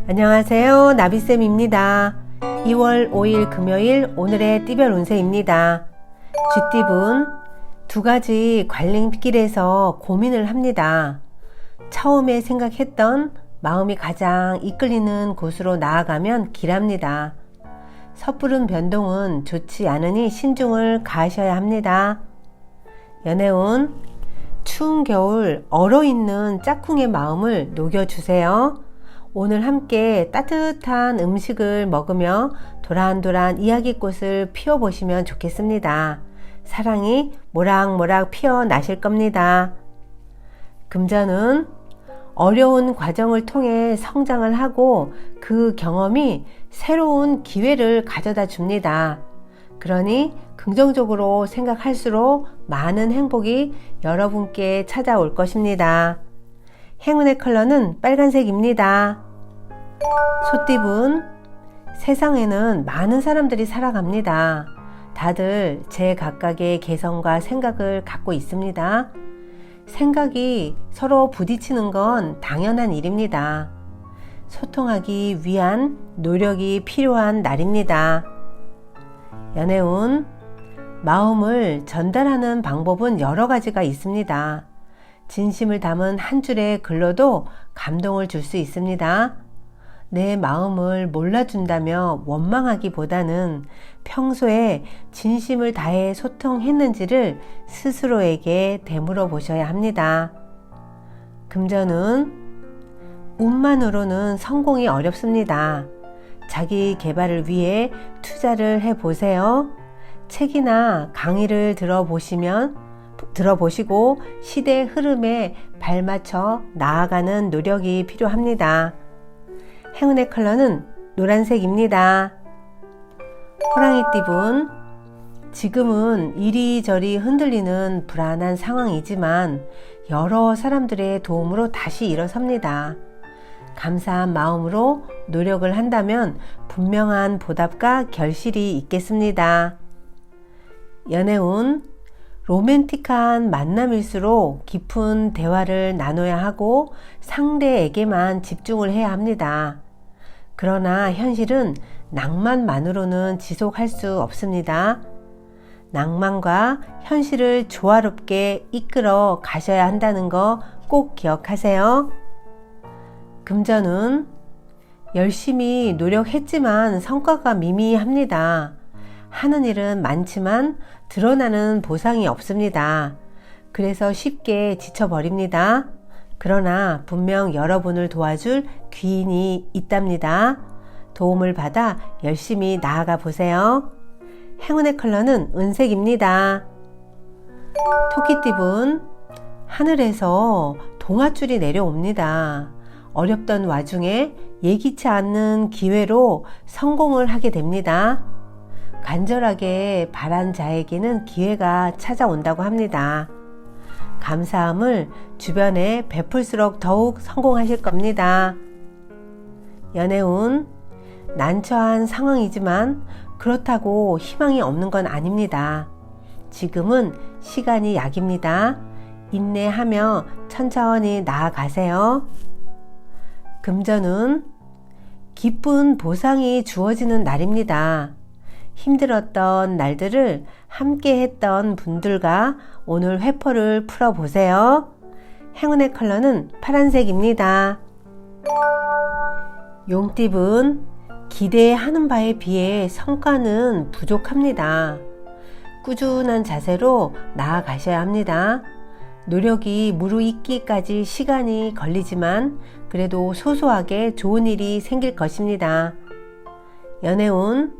안녕하세요. 나비쌤입니다. 2월 5일 금요일 오늘의 띠별 운세입니다. 쥐띠분 두 가지 관림길에서 고민을 합니다. 처음에 생각했던 마음이 가장 이끌리는 곳으로 나아가면 길합니다. 섣부른 변동은 좋지 않으니 신중을 가하셔야 합니다. 연애운 추운 겨울 얼어있는 짝꿍의 마음을 녹여주세요. 오늘 함께 따뜻한 음식을 먹으며 도란도란 이야기꽃을 피워보시면 좋겠습니다. 사랑이 모락모락 피어나실 겁니다. 금전은 어려운 과정을 통해 성장을 하고 그 경험이 새로운 기회를 가져다 줍니다. 그러니 긍정적으로 생각할수록 많은 행복이 여러분께 찾아올 것입니다. 행운의 컬러는 빨간색입니다. 소띠분 세상에는 많은 사람들이 살아갑니다. 다들 제각각의 개성과 생각을 갖고 있습니다. 생각이 서로 부딪히는 건 당연한 일입니다. 소통하기 위한 노력이 필요한 날입니다. 연애운 마음을 전달하는 방법은 여러 가지가 있습니다. 진심을 담은 한 줄의 글로도 감동을 줄 수 있습니다. 내 마음을 몰라준다며 원망하기보다는 평소에 진심을 다해 소통했는지를 스스로에게 되물어 보셔야 합니다. 금전은 운만으로는 성공이 어렵습니다. 자기 개발을 위해 투자를 해보세요. 책이나 강의를 들어보시고 시대 흐름에 발맞춰 나아가는 노력이 필요합니다. 행운의 컬러는 노란색입니다. 호랑이띠분 지금은 이리저리 흔들리는 불안한 상황이지만 여러 사람들의 도움으로 다시 일어섭니다. 감사한 마음으로 노력을 한다면 분명한 보답과 결실이 있겠습니다. 연애운 로맨틱한 만남일수록 깊은 대화를 나눠야 하고 상대에게만 집중을 해야 합니다. 그러나 현실은 낭만만으로는 지속할 수 없습니다. 낭만과 현실을 조화롭게 이끌어 가셔야 한다는 거 꼭 기억하세요. 금전은 열심히 노력했지만 성과가 미미합니다. 하는 일은 많지만 드러나는 보상이 없습니다. 그래서 쉽게 지쳐버립니다. 그러나 분명 여러분을 도와줄 귀인이 있답니다. 도움을 받아 열심히 나아가 보세요. 행운의 컬러는 은색입니다. 토끼띠분 하늘에서 동아줄이 내려옵니다. 어렵던 와중에 예기치 않는 기회로 성공을 하게 됩니다. 간절하게 바란 자에게는 기회가 찾아온다고 합니다. 감사함을 주변에 베풀수록 더욱 성공하실 겁니다. 연애운 난처한 상황이지만 그렇다고 희망이 없는 건 아닙니다. 지금은 시간이 약입니다. 인내하며 천천히 나아가세요. 금전은 기쁜 보상이 주어지는 날입니다. 힘들었던 날들을 함께 했던 분들과 오늘 회포를 풀어보세요. 행운의 컬러는 파란색입니다. 용띠분 기대하는 바에 비해 성과는 부족합니다. 꾸준한 자세로 나아가셔야 합니다. 노력이 무르익기까지 시간이 걸리지만 그래도 소소하게 좋은 일이 생길 것입니다. 연애운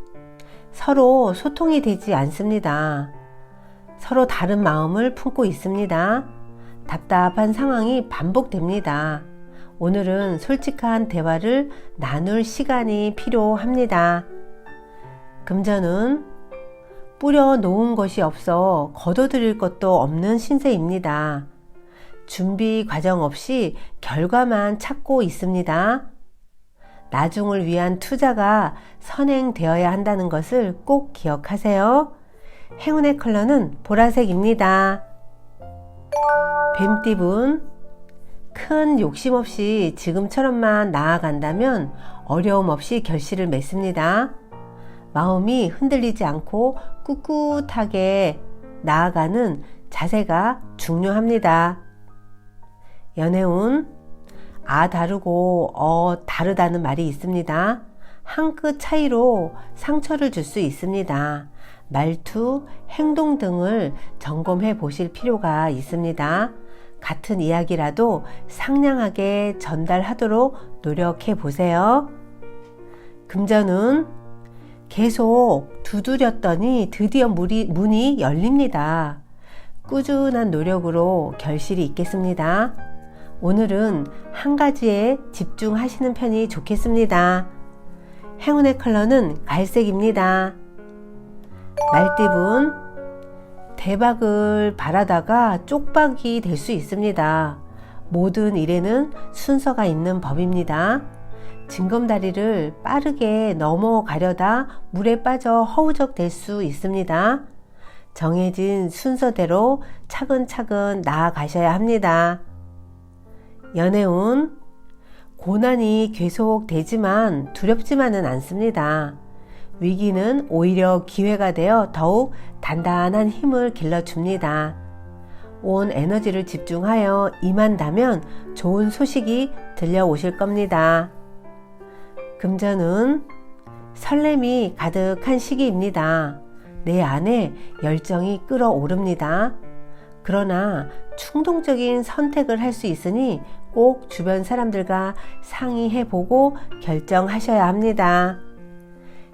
서로 소통이 되지 않습니다. 서로 다른 마음을 품고 있습니다. 답답한 상황이 반복됩니다. 오늘은 솔직한 대화를 나눌 시간이 필요합니다. 금전은 뿌려 놓은 것이 없어 거둬들일 것도 없는 신세입니다. 준비 과정 없이 결과만 찾고 있습니다. 나중을 위한 투자가 선행되어야 한다는 것을 꼭 기억하세요. 행운의 컬러는 보라색입니다. 뱀띠분 큰 욕심 없이 지금처럼만 나아간다면 어려움 없이 결실을 맺습니다. 마음이 흔들리지 않고 꿋꿋하게 나아가는 자세가 중요합니다. 연애운, 다르고 다르다는 말이 있습니다. 한 끗 차이로 상처를 줄 수 있습니다. 말투, 행동 등을 점검해 보실 필요가 있습니다. 같은 이야기라도 상냥하게 전달하도록 노력해 보세요. 금전은 계속 두드렸더니 드디어 문이 열립니다. 꾸준한 노력으로 결실이 있겠습니다. 오늘은 한 가지에 집중하시는 편이 좋겠습니다. 행운의 컬러는 갈색입니다. 말띠분, 대박을 바라다가 쪽박이 될 수 있습니다. 모든 일에는 순서가 있는 법입니다. 징검다리를 빠르게 넘어가려다 물에 빠져 허우적 될 수 있습니다. 정해진 순서대로 차근차근 나아가셔야 합니다. 연애운, 고난이 계속되지만 두렵지만은 않습니다. 위기는 오히려 기회가 되어 더욱 단단한 힘을 길러줍니다. 온 에너지를 집중하여 임한다면 좋은 소식이 들려오실 겁니다. 금전은 설렘이 가득한 시기입니다. 내 안에 열정이 끓어오릅니다. 그러나 충동적인 선택을 할 수 있으니 꼭 주변 사람들과 상의해보고 결정하셔야 합니다.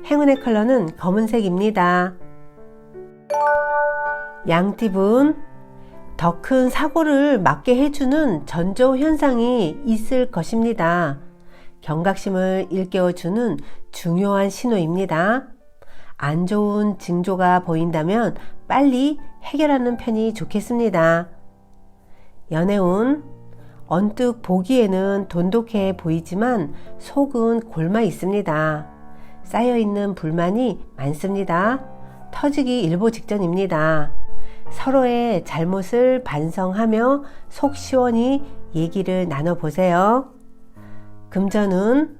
행운의 컬러는 검은색입니다. 양띠분, 더 큰 사고를 막게 해주는 전조 현상이 있을 것입니다. 경각심을 일깨워주는 중요한 신호입니다. 안 좋은 징조가 보인다면 빨리 해결하는 편이 좋겠습니다. 연애운, 언뜻 보기에는 돈독해 보이지만 속은 골마 있습니다. 쌓여있는 불만이 많습니다. 터지기 일보 직전입니다. 서로의 잘못을 반성하며 속 시원히 얘기를 나눠보세요. 금전은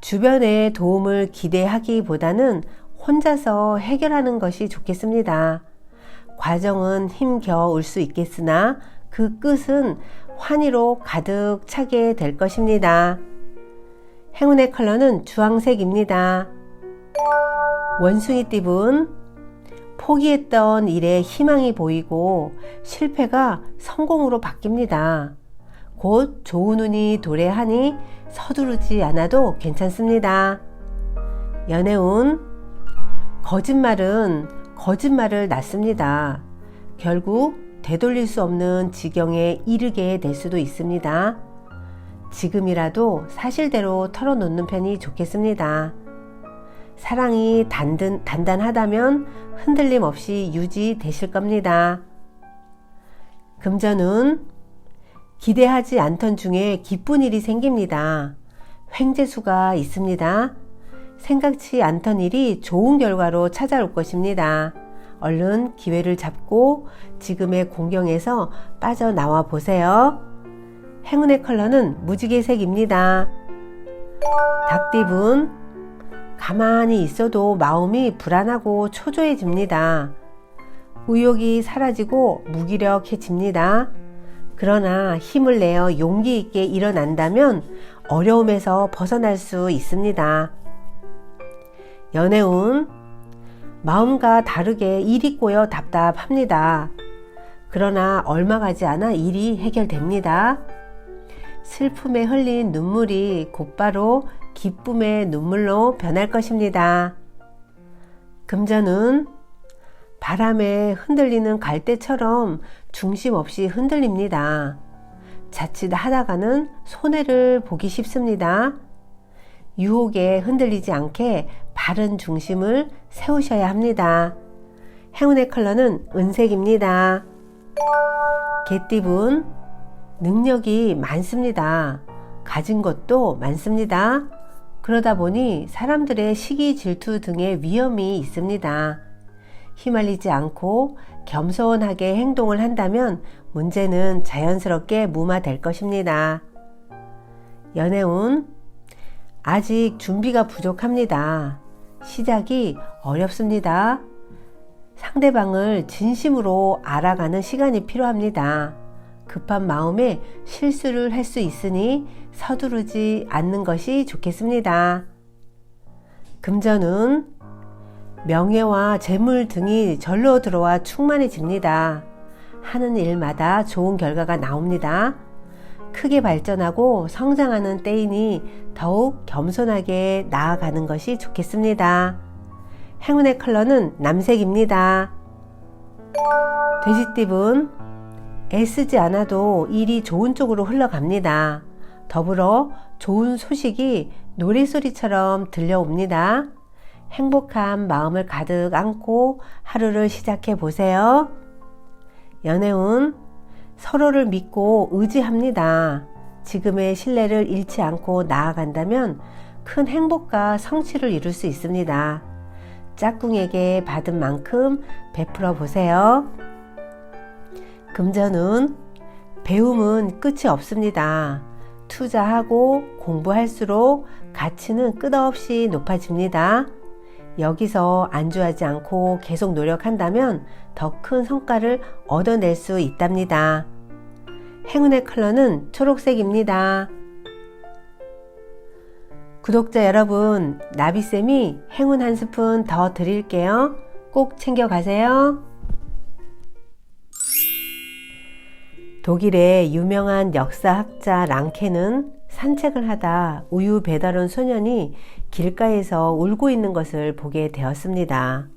주변의 도움을 기대하기보다는 혼자서 해결하는 것이 좋겠습니다. 과정은 힘겨울 수 있겠으나 그 끝은 환희로 가득 차게 될 것입니다. 행운의 컬러는 주황색입니다. 원숭이띠분, 포기했던 일에 희망이 보이고 실패가 성공으로 바뀝니다. 곧 좋은 운이 도래하니 서두르지 않아도 괜찮습니다. 연애운, 거짓말은 거짓말을 낳습니다. 결국 되돌릴 수 없는 지경에 이르게 될 수도 있습니다. 지금이라도 사실대로 털어놓는 편이 좋겠습니다. 사랑이 단단하다면 흔들림 없이 유지되실 겁니다. 금전은 기대하지 않던 중에 기쁜 일이 생깁니다. 횡재수가 있습니다. 생각지 않던 일이 좋은 결과로 찾아올 것입니다. 얼른 기회를 잡고 지금의 공경에서 빠져나와 보세요. 행운의 컬러는 무지개색입니다. 닭띠분, 가만히 있어도 마음이 불안하고 초조해집니다. 의욕이 사라지고 무기력해집니다. 그러나 힘을 내어 용기 있게 일어난다면 어려움에서 벗어날 수 있습니다. 연애운, 마음과 다르게 일이 꼬여 답답합니다. 그러나 얼마 가지 않아 일이 해결됩니다. 슬픔에 흘린 눈물이 곧바로 기쁨의 눈물로 변할 것입니다. 금전은 바람에 흔들리는 갈대처럼 중심 없이 흔들립니다. 자칫 하다가는 손해를 보기 쉽습니다. 유혹에 흔들리지 않게 바른 중심을 세우셔야 합니다. 행운의 컬러는 은색입니다. 개띠분, 능력이 많습니다. 가진 것도 많습니다. 그러다 보니 사람들의 시기 질투 등의 위험이 있습니다. 휘말리지 않고 겸손하게 행동을 한다면 문제는 자연스럽게 무마될 것입니다. 연애운, 아직 준비가 부족합니다. 시작이 어렵습니다. 상대방을 진심으로 알아가는 시간이 필요합니다. 급한 마음에 실수를 할 수 있으니 서두르지 않는 것이 좋겠습니다. 금전운, 명예와 재물 등이 절로 들어와 충만해집니다. 하는 일마다 좋은 결과가 나옵니다. 크게 발전하고 성장하는 때이니 더욱 겸손하게 나아가는 것이 좋겠습니다. 행운의 컬러는 남색입니다. 돼지띠분, 애쓰지 않아도 일이 좋은 쪽으로 흘러갑니다. 더불어 좋은 소식이 노랫소리처럼 들려옵니다. 행복한 마음을 가득 안고 하루를 시작해 보세요. 연애운, 서로를 믿고 의지합니다. 지금의 신뢰를 잃지 않고 나아간다면 큰 행복과 성취를 이룰 수 있습니다. 짝꿍에게 받은 만큼 베풀어 보세요. 금전운, 배움은 끝이 없습니다. 투자하고 공부할수록 가치는 끝없이 높아집니다. 여기서 안주하지 않고 계속 노력한다면 더 큰 성과를 얻어낼 수 있답니다. 행운의 컬러는 초록색입니다. 구독자 여러분, 나비쌤이 행운 한 스푼 더 드릴게요. 꼭 챙겨가세요. 독일의 유명한 역사학자 랑케는 산책을 하다 우유 배달 온 소년이 길가에서 울고 있는 것을 보게 되었습니다.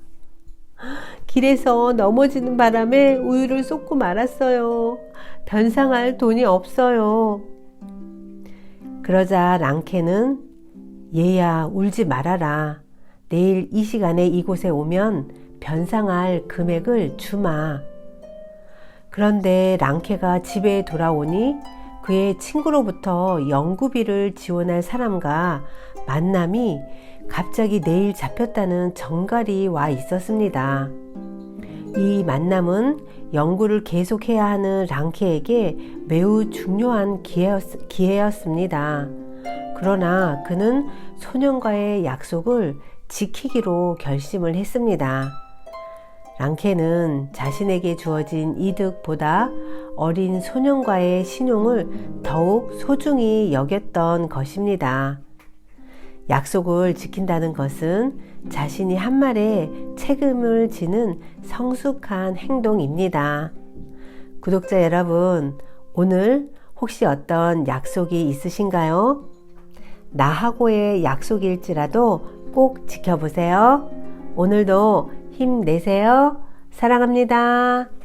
길에서 넘어지는 바람에 우유를 쏟고 말았어요. 변상할 돈이 없어요. 그러자 랑케는 얘야, 울지 말아라. 내일 이 시간에 이곳에 오면 변상할 금액을 주마. 그런데 랑케가 집에 돌아오니 그의 친구로부터 연구비를 지원할 사람과 만남이 갑자기 내일 잡혔다는 전갈이 와 있었습니다. 이 만남은 연구를 계속해야 하는 랑케에게 매우 중요한 기회였습니다. 그러나 그는 소년과의 약속을 지키기로 결심을 했습니다. 랑케는 자신에게 주어진 이득보다 어린 소년과의 신용을 더욱 소중히 여겼던 것입니다. 약속을 지킨다는 것은 자신이 한 말에 책임을 지는 성숙한 행동입니다. 구독자 여러분, 오늘 혹시 어떤 약속이 있으신가요? 나하고의 약속일지라도 꼭 지켜보세요. 오늘도 힘내세요. 사랑합니다.